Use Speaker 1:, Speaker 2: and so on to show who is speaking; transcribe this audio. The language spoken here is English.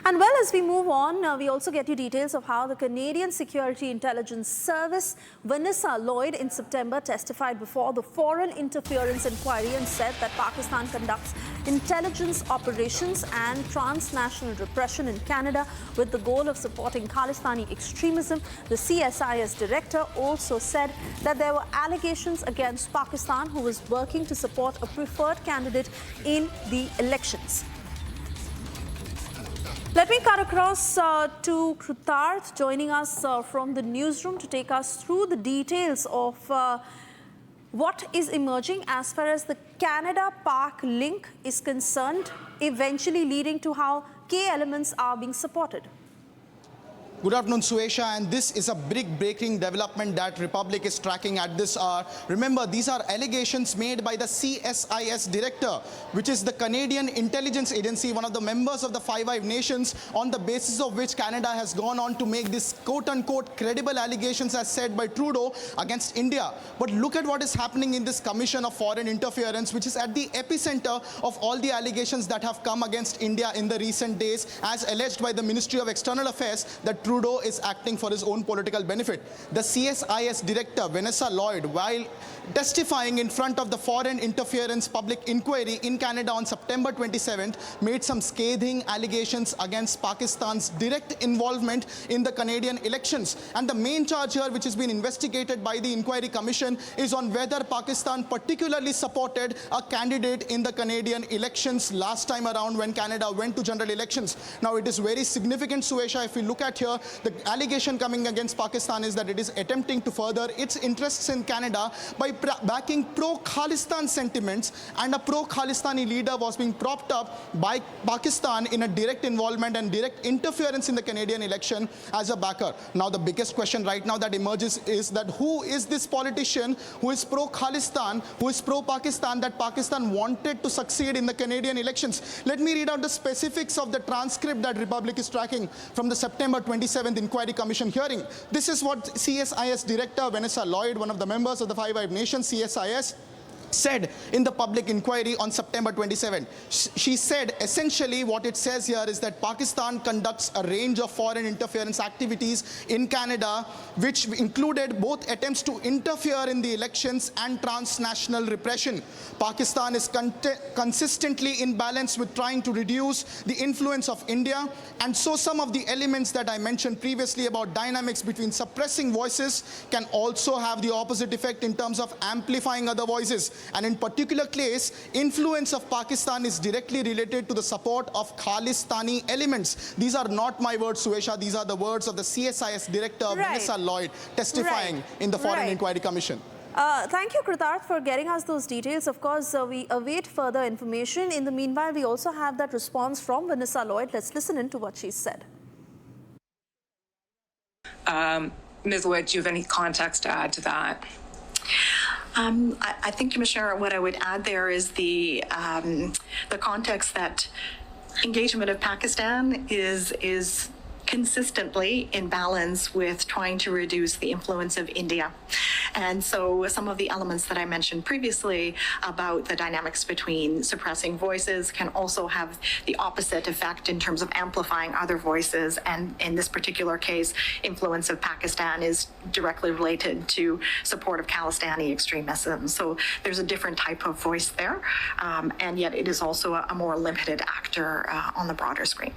Speaker 1: And well, as we move on, we also get you details of how the Canadian Security Intelligence Service, Vanessa Lloyd, in September testified before the Foreign Interference Inquiry and said that Pakistan conducts intelligence operations and transnational repression in Canada with the goal of supporting Khalistani extremism. The CSIS director also said that there were allegations against Pakistan, who was working to support a preferred candidate in the elections. Let me cut across to Krutarth, joining us from the newsroom to take us through the details of what is emerging as far as the Canada-PAK link is concerned, eventually leading to how key elements are being supported.
Speaker 2: Good afternoon, Suesha, and this is a big breaking development that Republic is tracking at this hour. Remember, these are allegations made by the CSIS director, which is the Canadian intelligence agency, one of the members of the Five Nations, on the basis of which Canada has gone on to make this quote-unquote credible allegations, as said by Trudeau, against India. But look at what is happening in this Commission of Foreign Interference, which is at the epicenter of all the allegations that have come against India in the recent days, as alleged by the Ministry of External Affairs, that Trudeau is acting for his own political benefit. The CSIS director, Vanessa Lloyd, while testifying in front of the Foreign Interference Public Inquiry in Canada on September 27th, made some scathing allegations against Pakistan's direct involvement in the Canadian elections. And the main charge here, which has been investigated by the Inquiry Commission, is on whether Pakistan particularly supported a candidate in the Canadian elections last time around when Canada went to general elections. Now, it is very significant, Suesha, if we look at here, the allegation coming against Pakistan is that it is attempting to further its interests in Canada by backing pro-Khalistan sentiments, and a pro-Khalistani leader was being propped up by Pakistan in a direct involvement and direct interference in the Canadian election as a backer. Now, the biggest question right now that emerges is that who is this politician who is pro-Khalistan, who is pro-Pakistan, that Pakistan wanted to succeed in the Canadian elections? Let me read out the specifics of the transcript that Republic is tracking from the September 27th Inquiry Commission hearing. This is what CSIS Director Vanessa Lloyd, one of the members of the Five Nations, CSIS, said in the public inquiry on September 27. She said essentially what it says here is that Pakistan conducts a range of foreign interference activities in Canada, which included both attempts to interfere in the elections and transnational repression. Pakistan is consistently in balance with trying to reduce the influence of India, and so some of the elements that I mentioned previously about dynamics between suppressing voices can also have the opposite effect in terms of amplifying other voices. And in particular case, influence of Pakistan is directly related to the support of Khalistani elements. These are not my words, Suesha. These are the words of the CSIS director, Vanessa Lloyd, testifying in the Foreign Inquiry Commission.
Speaker 1: Thank you, Krutarth, for getting us those details. Of course, we await further information. In the meanwhile, we also have that response from Vanessa Lloyd. Let's listen in to what she said.
Speaker 3: Ms. Lloyd, do you have any context to add to that?
Speaker 4: I think, Commissioner, what I would add there is the context that engagement of Pakistan is consistently in balance with trying to reduce the influence of India. And so some of the elements that I mentioned previously about the dynamics between suppressing voices can also have the opposite effect in terms of amplifying other voices. And in this particular case, influence of Pakistan is directly related to support of Khalistani extremism. So there's a different type of voice there. And yet it is also a more limited actor on the broader screen.